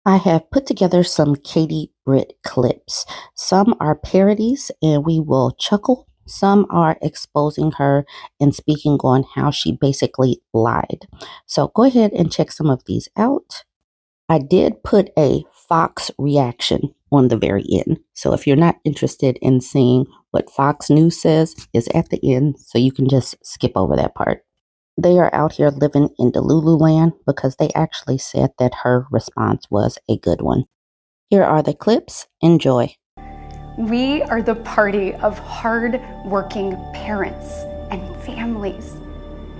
I have put together some Katie Britt clips. Some are parodies and we will chuckle. Some are exposing her and speaking on how she basically lied. So go ahead and check some of these out. I did put a Fox reaction on the very end. So if you're not interested in seeing what Fox News says, is at the end. So you can just skip over that part. They are out here living in Delulu land because they actually said that her response was a good one. Here are the clips. Enjoy. We are the party of hard-working parents and families,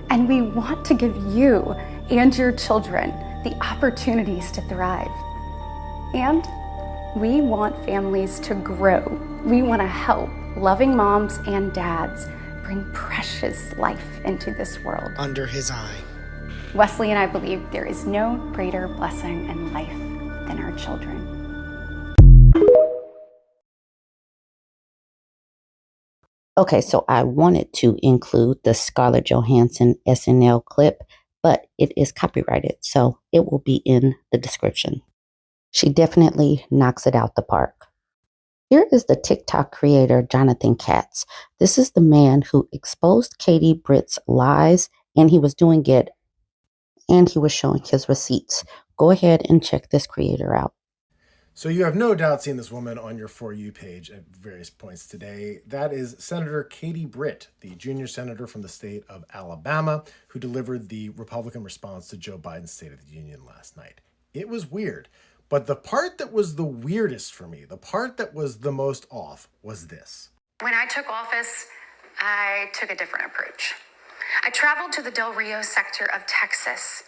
and we want to give you and your children the opportunities to thrive. And we want families to grow. We want to help loving moms and dads bring precious life into this world. Under his eye. Wesley and I believe there is no greater blessing in life than our children. Okay, so I wanted to include the Scarlett Johansson SNL clip, but it is copyrighted, so it will be in the description. She definitely knocks it out the park. Here is the TikTok creator Jonathan Katz. This is the man who exposed Katie Britt's lies, and he was doing it, and he was showing his receipts. Go ahead and check this creator out. So you have no doubt seen this woman on your For You page at various points today. That is Senator Katie Britt, the junior senator from the state of Alabama, who delivered the Republican response to Joe Biden's State of the Union last night. It was weird, but the part that was the weirdest for me, the part that was the most off, was this. When I took office, I took a different approach. I traveled to the Del Rio sector of Texas.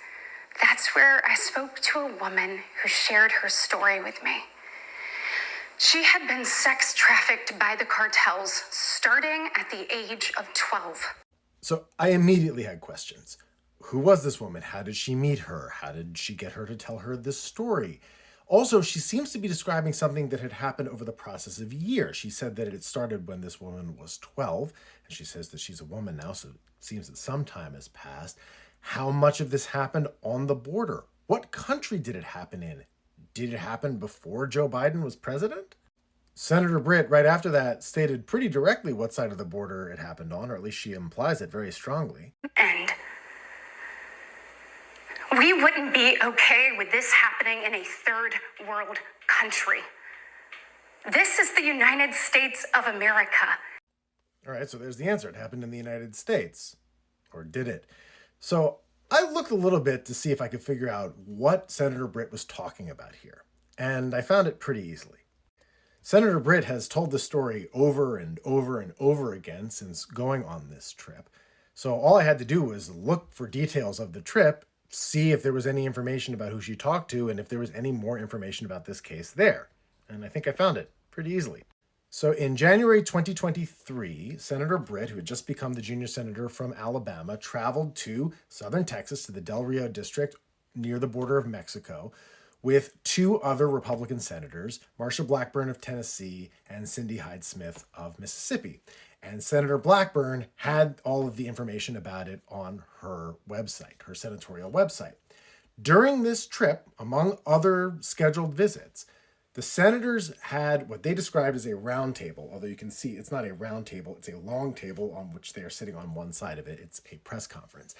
That's where I spoke to a woman who shared her story with me. She had been sex trafficked by the cartels starting at the age of 12. So I immediately had questions. Who was this woman? How did she meet her? How did she get her to tell her this story? Also, she seems to be describing something that had happened over the process of years. She said that it started when this woman was 12, and she says that she's a woman now, so it seems that some time has passed. How much of this happened on the border? What country did it happen in? Did it happen before Joe Biden was president? Senator Britt, right after that, stated pretty directly what side of the border it happened on, or at least she implies it very strongly. And we wouldn't be okay with this happening in a third world country. This is the United States of America. All right, so there's the answer. It happened in the United States. Or did it? So I looked a little bit to see if I could figure out what Senator Britt was talking about here, and I found it pretty easily. Senator Britt has told the story over and over and over again since going on this trip. So all I had to do was look for details of the trip, see if there was any information about who she talked to, and if there was any more information about this case there. And I think I found it pretty easily. So in January 2023, Senator Britt, who had just become the junior senator from Alabama, traveled to southern Texas to the Del Rio district near the border of Mexico with two other Republican senators, Marsha Blackburn of Tennessee and Cindy Hyde-Smith of Mississippi. And Senator Blackburn had all of the information about it on her website, her senatorial website. During this trip, among other scheduled visits, the senators had what they described as a round table, although you can see it's not a round table, it's a long table on which they are sitting on one side of it. It's a press conference.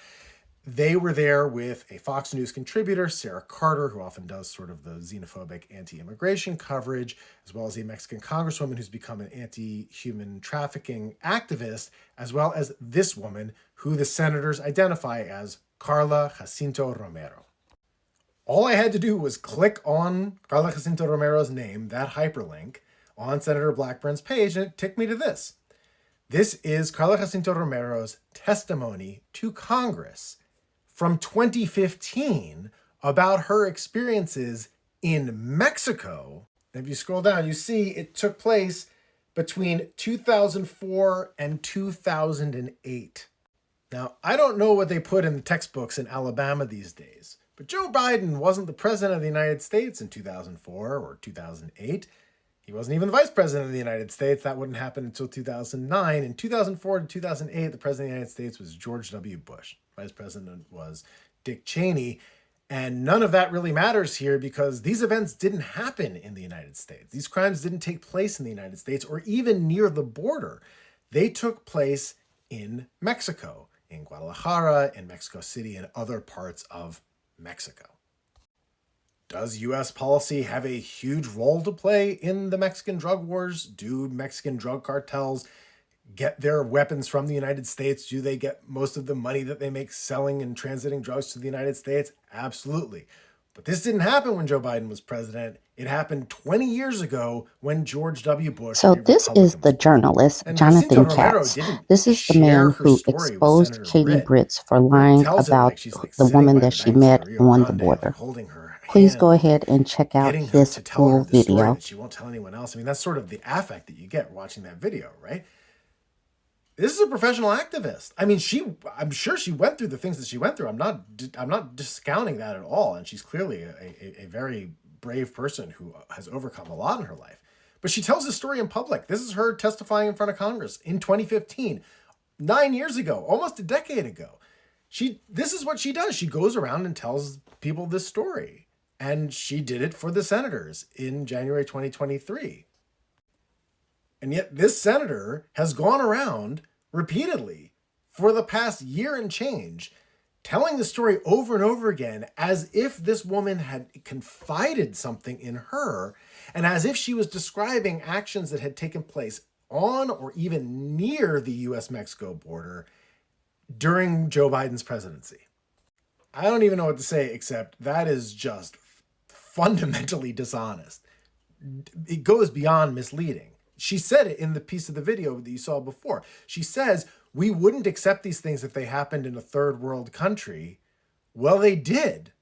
They were there with a Fox News contributor, Sarah Carter, who often does sort of the xenophobic anti-immigration coverage, as well as a Mexican congresswoman who's become an anti-human trafficking activist, as well as this woman, who the senators identify as Carla Jacinto Romero. All I had to do was click on Carla Jacinto Romero's name, that hyperlink, on Senator Blackburn's page, and it took me to this. This is Carla Jacinto Romero's testimony to Congress from 2015 about her experiences in Mexico. If you scroll down, you see it took place between 2004 and 2008. Now, I don't know what they put in the textbooks in Alabama these days, but Joe Biden wasn't the president of the United States in 2004 or 2008. He wasn't even the vice president of the United States. That wouldn't happen until 2009. In 2004 to 2008, the president of the United States was George W. Bush. Vice president was Dick Cheney. And none of that really matters here because these events didn't happen in the United States. These crimes didn't take place in the United States or even near the border. They took place in Mexico, in Guadalajara, in Mexico City, and other parts of Mexico. Does U.S. policy have a huge role to play in the Mexican drug wars? Do Mexican drug cartels get their weapons from the United States? Do they get most of the money that they make selling and transiting drugs to the United States? Absolutely. But this didn't happen when Joe Biden was president. It happened 20 years ago when George W. Bush. So this is the journalist, Jonathan Katz. This is the man who exposed Katie Britt for lying about the woman that she met on the border. Please go ahead and check out this full video. She won't tell anyone else. I mean, that's sort of the affect that you get watching that video, right? This is a professional activist. I mean, I'm sure she went through the things that she went through. I'm not discounting that at all. And she's clearly a very brave person who has overcome a lot in her life. But she tells this story in public. This is her testifying in front of Congress in 2015, 9 years ago, almost a decade ago. This is what she does. She goes around and tells people this story. And she did it for the senators in January 2023. And yet this senator has gone around repeatedly for the past year and change, telling the story over and over again as if this woman had confided something in her and as if she was describing actions that had taken place on or even near the US-Mexico border during Joe Biden's presidency. I don't even know what to say except that is just fundamentally dishonest. It goes beyond misleading. She said it in the piece of the video that you saw before. She says, we wouldn't accept these things if they happened in a third world country. Well, they did.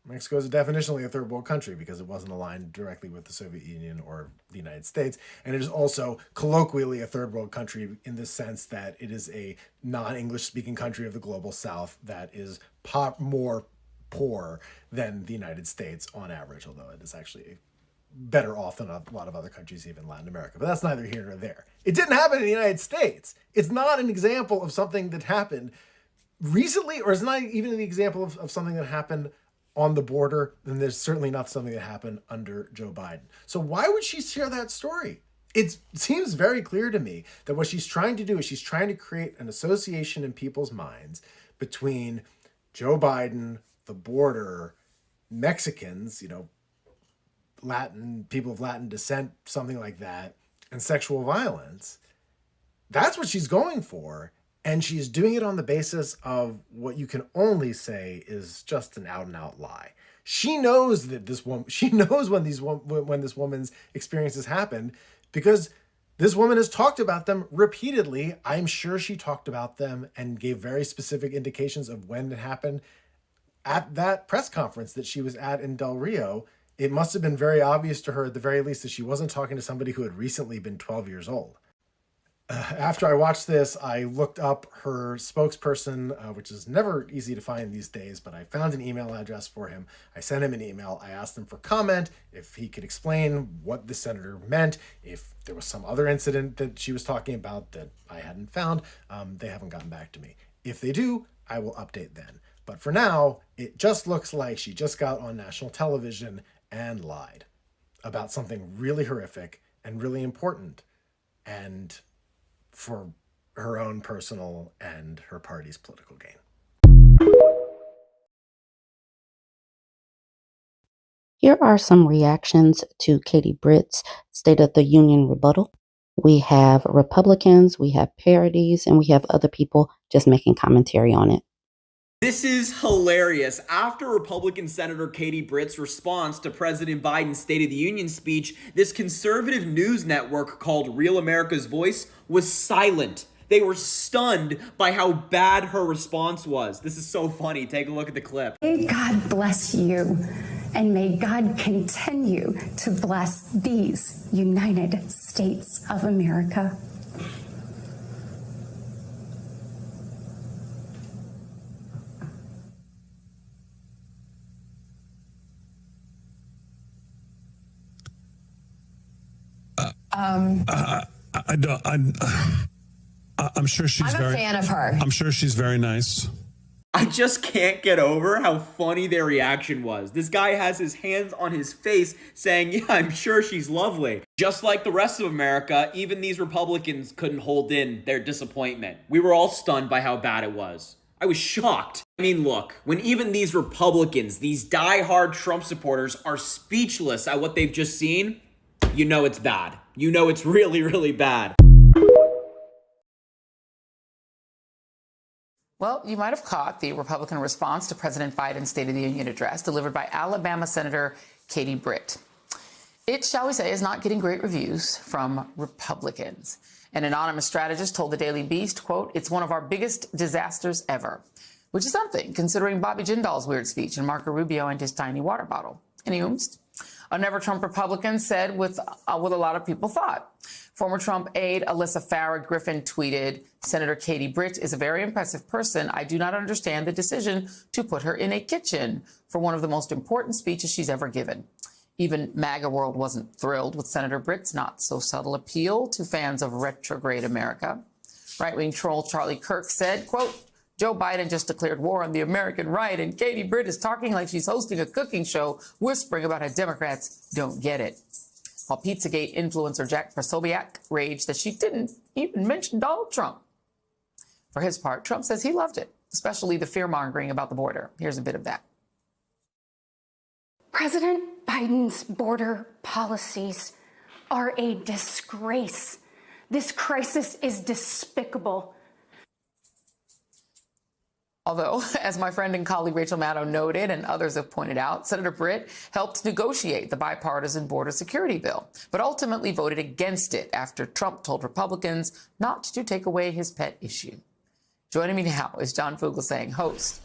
Mexico is definitionally a third world country because it wasn't aligned directly with the Soviet Union or the United States. And it is also colloquially a third world country in the sense that it is a non-English speaking country of the global South that is more poor than the United States on average, although it is actually better off than a lot of other countries, even Latin America. But that's neither here nor there. It didn't happen in the United States. It's not an example of something that happened recently, or it's not even an example of something that happened on the border. And there's certainly not something that happened under Joe Biden. So why would she share that story? It seems very clear to me that what she's trying to do is she's trying to create an association in people's minds between Joe Biden, the border, Mexicans, Latin, people of Latin descent, something like that, and sexual violence. That's what she's going for. And she's doing it on the basis of what you can only say is just an out and out lie. She knows that she knows when this woman's experiences happened because this woman has talked about them repeatedly. I'm sure she talked about them and gave very specific indications of when it happened at that press conference that she was at in Del Rio. It must have been very obvious to her at the very least that she wasn't talking to somebody who had recently been 12 years old. After I watched this, I looked up her spokesperson, which is never easy to find these days, but I found an email address for him. I sent him an email. I asked him for comment, if he could explain what the senator meant, if there was some other incident that she was talking about that I hadn't found. They haven't gotten back to me. If they do, I will update then. But for now, it just looks like she just got on national television and lied about something really horrific and really important, and for her own personal and her party's political gain. Here are some reactions to Katie Britt's State of the Union rebuttal. We have Republicans, we have parodies, and we have other people just making commentary on it. This is hilarious. After Republican Senator Katie Britt's response to President Biden's State of the Union speech, this conservative news network called Real America's Voice was silent. They were stunned by how bad her response was. This is so funny. Take a look at the clip. May God bless you, and may God continue to bless these United States of America. I'm sure she's I'm a fan of her. I'm sure she's very nice. I just can't get over how funny their reaction was. This guy has his hands on his face saying, yeah, I'm sure she's lovely. Just like the rest of America, even these Republicans couldn't hold in their disappointment. We were all stunned by how bad it was. I was shocked. I mean, look, when even these Republicans, these die-hard Trump supporters are speechless at what they've just seen, you know it's bad. You know it's really, really bad. Well, you might have caught the Republican response to President Biden's State of the Union address delivered by Alabama Senator Katie Britt. It, shall we say, is not getting great reviews from Republicans. An anonymous strategist told the Daily Beast, quote, "It's one of our biggest disasters ever," which is something considering Bobby Jindal's weird speech and Marco Rubio and his tiny water bottle. Anywho, a Never Trump Republican said what a lot of people thought. Former Trump aide Alyssa Farah Griffin tweeted, "Senator Katie Britt is a very impressive person. I do not understand the decision to put her in a kitchen for one of the most important speeches she's ever given." Even MAGA World wasn't thrilled with Senator Britt's not-so-subtle appeal to fans of retrograde America. Right-wing troll Charlie Kirk said, quote, "Joe Biden just declared war on the American right, and Katie Britt is talking like she's hosting a cooking show, whispering about how Democrats don't get it." While Pizzagate influencer Jack Posobiec raged that she didn't even mention Donald Trump. For his part, Trump says he loved it, especially the fear-mongering about the border. Here's a bit of that. President Biden's border policies are a disgrace. This crisis is despicable. Although, as my friend and colleague Rachel Maddow noted and others have pointed out, Senator Britt helped negotiate the bipartisan border security bill, but ultimately voted against it after Trump told Republicans not to take away his pet issue. Joining me now is John Fugelsang, host.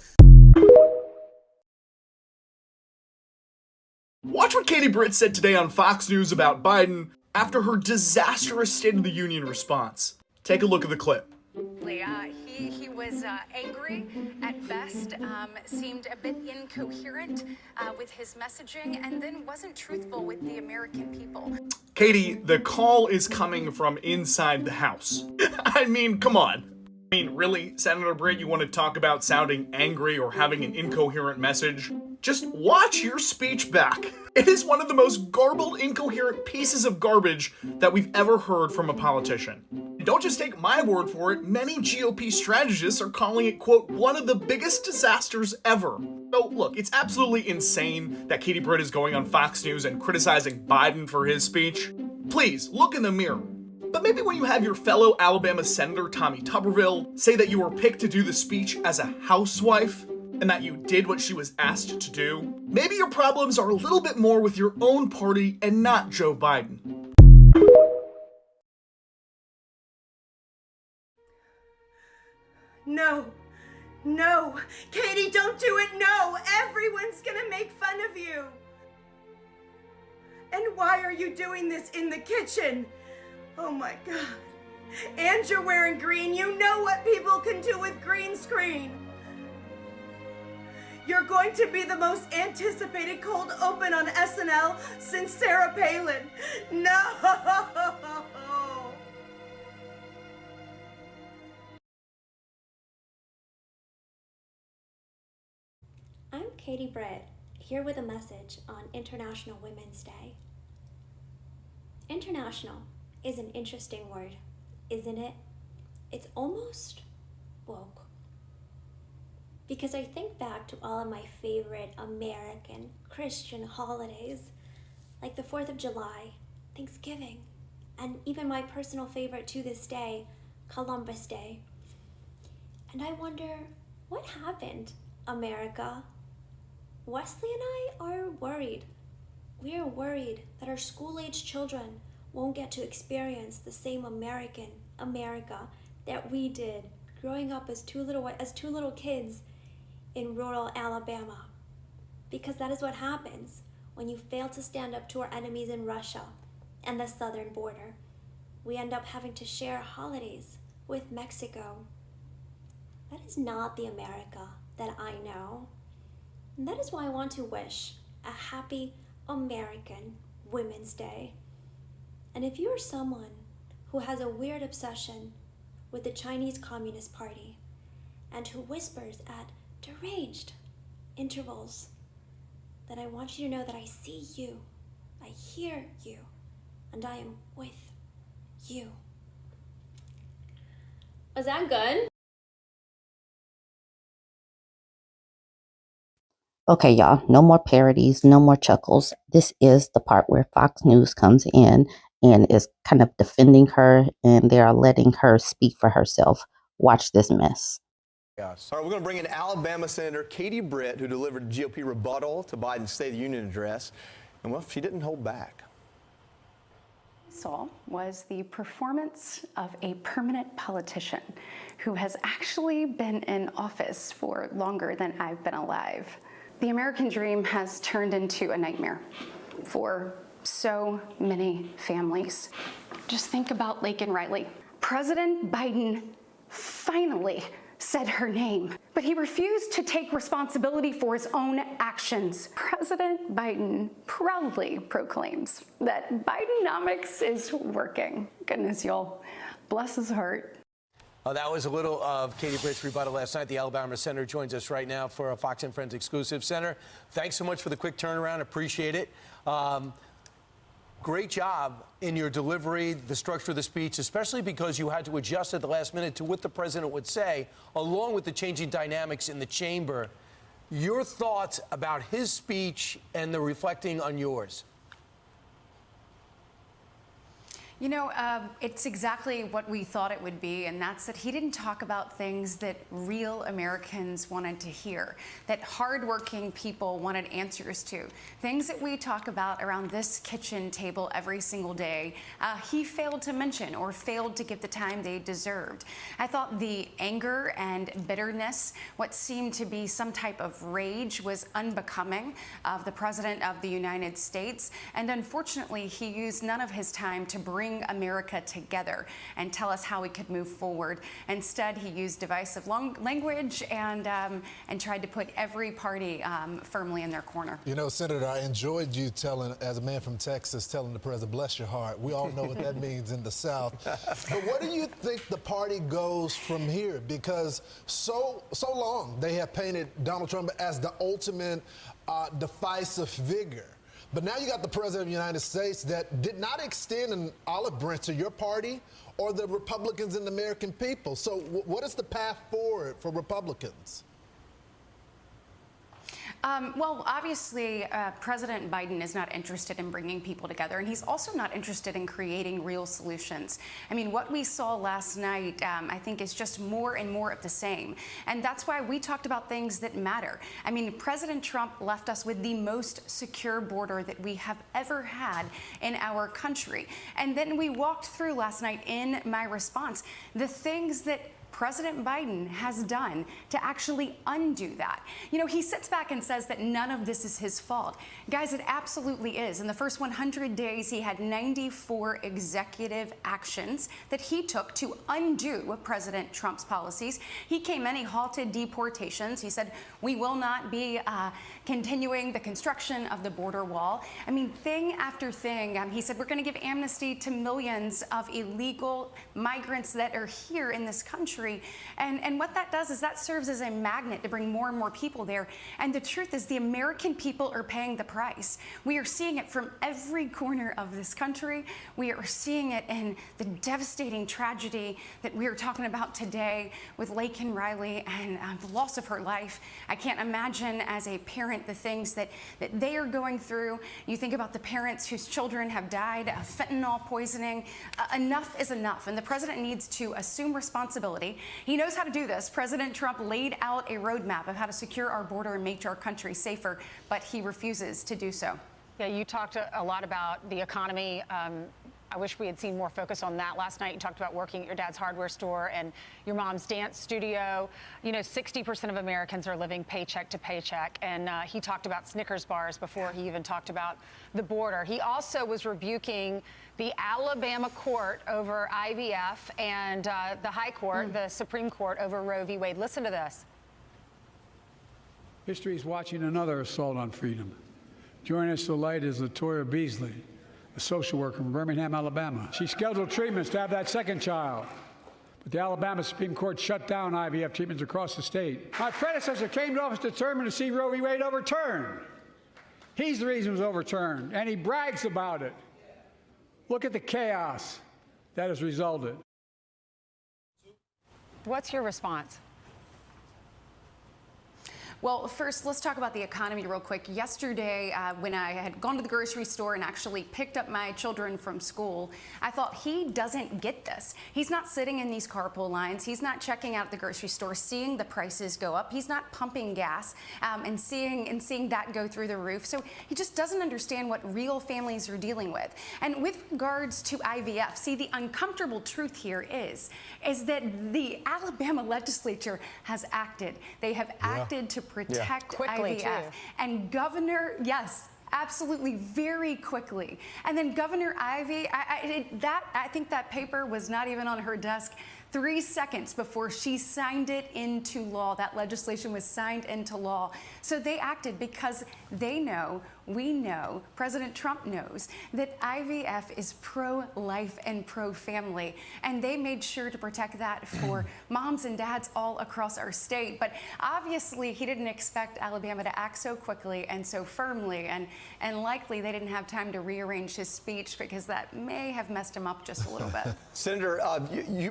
Watch what Katie Britt said today on Fox News about Biden after her disastrous State of the Union response. Take a look at the clip. He was angry at best, seemed a bit incoherent with his messaging, and then wasn't truthful with the American people. Katie, the call is coming from inside the House. I mean, come on. I mean, really, Senator Britt, you want to talk about sounding angry or having an incoherent message? Just watch your speech back. It is one of the most garbled, incoherent pieces of garbage that we've ever heard from a politician. And don't just take my word for it, many GOP strategists are calling it, quote, one of the biggest disasters ever. So look, it's absolutely insane that Katie Britt is going on Fox News and criticizing Biden for his speech. Please, look in the mirror. But maybe when you have your fellow Alabama Senator Tommy Tuberville say that you were picked to do the speech as a housewife, and that you did what she was asked to do, maybe your problems are a little bit more with your own party and not Joe Biden. No, Katie, don't do it, no! Everyone's gonna make fun of you! And why are you doing this in the kitchen? Oh my God. And you're wearing green, you know what people can do with green screen! You're going to be the most anticipated cold open on SNL since Sarah Palin. No! I'm Katie Britt, here with a message on International Women's Day. International is an interesting word, isn't it? It's almost woke. Because I think back to all of my favorite American Christian holidays, like the 4th of July, Thanksgiving, and even my personal favorite to this day, Columbus Day. And I wonder, what happened, America? Wesley and I are worried. We are worried that our school-age children won't get to experience the same America that we did growing up as two little kids in rural Alabama. Because that is what happens when you fail to stand up to our enemies in Russia and the southern border. We end up having to share holidays with Mexico. That is not the America that I know. And that is why I want to wish a happy American Women's Day. And if you are someone who has a weird obsession with the Chinese Communist Party and who whispers at deranged intervals that I want you to know that I see you, I hear you, and I am with you. Was that good? Okay, y'all, no more parodies, no more chuckles. This is the part where Fox News comes in and is kind of defending her, and they are letting her speak for herself. Watch this mess. Yes. All right, we're going to bring in Alabama Senator Katie Britt, who delivered a GOP rebuttal to Biden's State of the Union address. And, well, she didn't hold back. Saw was the performance of a permanent politician who has actually been in office for longer than I've been alive. The American dream has turned into a nightmare for so many families. Just think about Laken Riley. President Biden finally said her name, but he refused to take responsibility for his own actions. President Biden proudly proclaims that Bidenomics is working. Goodness, y'all, bless his heart. That was a little of Katie Britt's rebuttal last night. The Alabama senator joins us right now for a Fox and Friends exclusive. Senator, thanks so much for the quick turnaround. Appreciate it. Great job in your delivery, the structure of the speech, especially because you had to adjust at the last minute to what the president would say, along with the changing dynamics in the chamber. Your thoughts about his speech and the reflecting on yours? You know, it's exactly what we thought it would be, and that's that he didn't talk about things that real Americans wanted to hear, that hardworking people wanted answers to, things that we talk about around this kitchen table every single day. He failed to mention or failed to give the time they deserved. I thought the anger and bitterness, what seemed to be some type of rage, was unbecoming of the President of the United States, and unfortunately, he used none of his time to bring America together and tell us how we could move forward. Instead, he used divisive language and tried to put every party firmly in their corner. You know, Senator, I enjoyed you telling, as a man from Texas, telling the president, bless your heart. We all know what that means in the South. But what do you think the party goes from here? Because so long they have painted Donald Trump as the ultimate divisive figure. But now you got the President of the United States that did not extend an olive branch to your party or the Republicans and the American people. So what is the path forward for Republicans? Well, obviously, President Biden is not interested in bringing people together, and he's also not interested in creating real solutions. I mean, what we saw last night, I think, is just more and more of the same. And that's why we talked about things that matter. I mean, President Trump left us with the most secure border that we have ever had in our country. And then we walked through last night in my response the things that President Biden has done to actually undo that. You know, he sits back and says that none of this is his fault. Guys, it absolutely is. In the first 100 days, he had 94 executive actions that he took to undo President Trump's policies. He came in, he halted deportations. He said, we will not be continuing the construction of the border wall. I mean, thing after thing. He said, we're going to give amnesty to millions of illegal migrants that are here in this country. And what that does is that serves as a magnet to bring more and more people there. And the truth is the American people are paying the price. We are seeing it from every corner of this country. We are seeing it in the devastating tragedy that we are talking about today with Laken Riley and the loss of her life. I can't imagine as a parent the things that they are going through. You think about the parents whose children have died of fentanyl poisoning. Enough is enough, and the president needs to assume responsibility. He knows how to do this. President Trump laid out a roadmap of how to secure our border and make our country safer, but he refuses to do so. Yeah, you talked a lot about the economy. I wish we had seen more focus on that last night. You talked about working at your dad's hardware store and your mom's dance studio. You know, 60% of Americans are living paycheck to paycheck. And he talked about Snickers bars before he even talked about the border. He also was rebuking the Alabama court over IVF and the high court, the Supreme Court, over Roe v. Wade. Listen to this. History is watching another assault on freedom. Joining us tonight is Latoya Beasley, a social worker from Birmingham, Alabama. She scheduled treatments to have that second child. But the Alabama Supreme Court shut down IVF treatments across the state. My predecessor came to office determined to see Roe v. Wade overturned. He's the reason it was overturned, and he brags about it. Look at the chaos that has resulted. What's your response? Well, first, let's talk about the economy real quick. Yesterday, when I had gone to the grocery store and actually picked up my children from school, I thought, he doesn't get this. He's not sitting in these carpool lines. He's not checking out at the grocery store, seeing the prices go up. He's not pumping gas and seeing that go through the roof. So he just doesn't understand what real families are dealing with. And with regards to IVF, see, the uncomfortable truth here is that the Alabama legislature has acted. They have acted to protect Quickly, IVF. too. And Governor, yes, absolutely, very quickly. And then Governor Ivey, I think that paper was not even on her desk 3 seconds before she signed it into law. That legislation was signed into law. So they acted because they know, we know, President Trump knows that IVF is pro-life and pro-family. And they made sure to protect that for moms and dads all across our state. But obviously, he didn't expect Alabama to act so quickly and so firmly. And likely, they didn't have time to rearrange his speech because that may have messed him up just a little bit. Senator,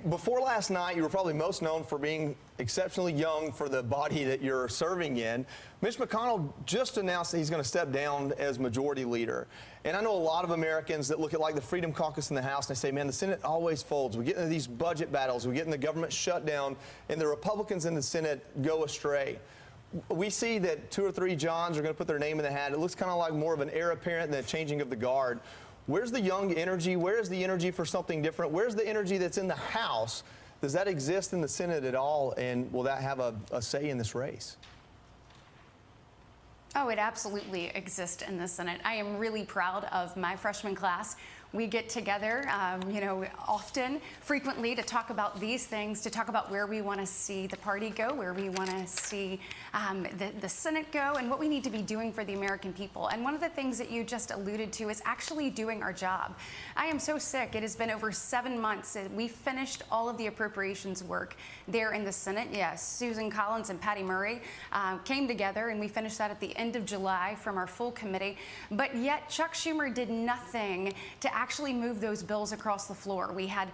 before last night, you were probably most known for being exceptionally young for the body that you're serving in. Mitch McConnell just announced that he's going to step down as majority leader. And I know a lot of Americans that look at like the Freedom Caucus in the House and they say, man, the Senate always folds. We get into these budget battles. We get in the government shutdown, and the Republicans in the Senate go astray. We see that 2 or 3 Johns are going to put their name in the hat. It looks kind of like more of an heir apparent than a changing of the guard. Where's the young energy? Where is the energy for something different? Where's the energy that's in the House? Does that exist in the Senate at all? And will that have a say in this race? Oh, it absolutely exists in the Senate. I am really proud of my freshman class. We get together, often, frequently to talk about these things, to talk about where we want to see the party go, where we want to see the Senate go, and what we need to be doing for the American people. And one of the things that you just alluded to is actually doing our job. I am so sick. It has been over 7 months. We finished all of the appropriations work there in the Senate. Yes, Susan Collins and Patty Murray came together, and we finished that at the end of July from our full committee. But yet Chuck Schumer did nothing to actually move those bills across the floor. We had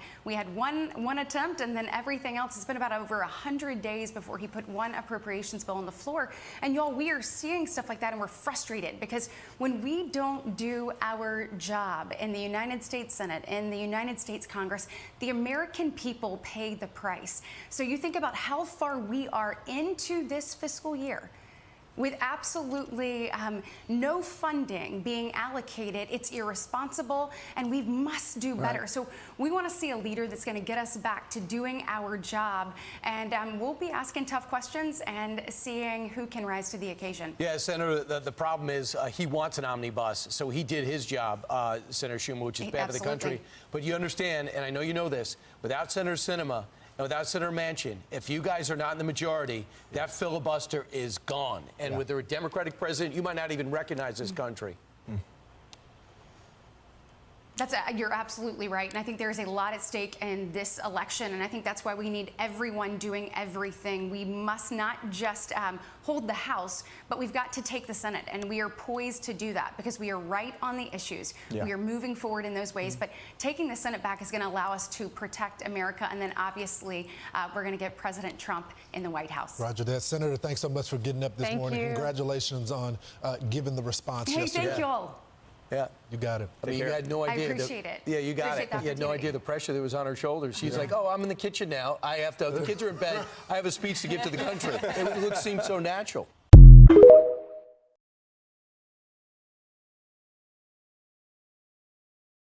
one attempt, and then everything else. It's been about over 100 days before he put one appropriations bill on the floor. And y'all, we are seeing stuff like that, and we're frustrated because when we don't do our job in the United States Senate, in the United States Congress, the American people pay the price. So you think about how far we are into this fiscal year with absolutely no funding being allocated. It's irresponsible, and we must do better. Right. So we want to see a leader that's going to get us back to doing our job, and we'll be asking tough questions and seeing who can rise to the occasion. Yeah, Senator, the problem is he wants an omnibus, so he did his job, Senator Schumer, which is bad for the country. But you understand, and I know you know this, without Senator Sinema, without Senator Manchin, if you guys are not in the majority, that filibuster is gone. And with a Democratic president, you might not even recognize this country. You're absolutely right. And I think there's a lot at stake in this election. And I think that's why we need everyone doing everything. We must not just hold the House, but we've got to take the Senate. And we are poised to do that because we are right on the issues. Yeah. We are moving forward in those ways. But taking the Senate back is going to allow us to protect America. And then obviously, we're going to get President Trump in the White House. Roger that. Senator, thanks so much for getting up this morning. Congratulations on giving the response yesterday. Thank you all. Yeah, you got it. I mean, you had no idea. I appreciate it. Yeah, you got it. You had no idea the pressure that was on her shoulders. She's like, "Oh, I'm in the kitchen now. I have to. The kids are in bed. I have a speech to give to the country." It seemed so natural.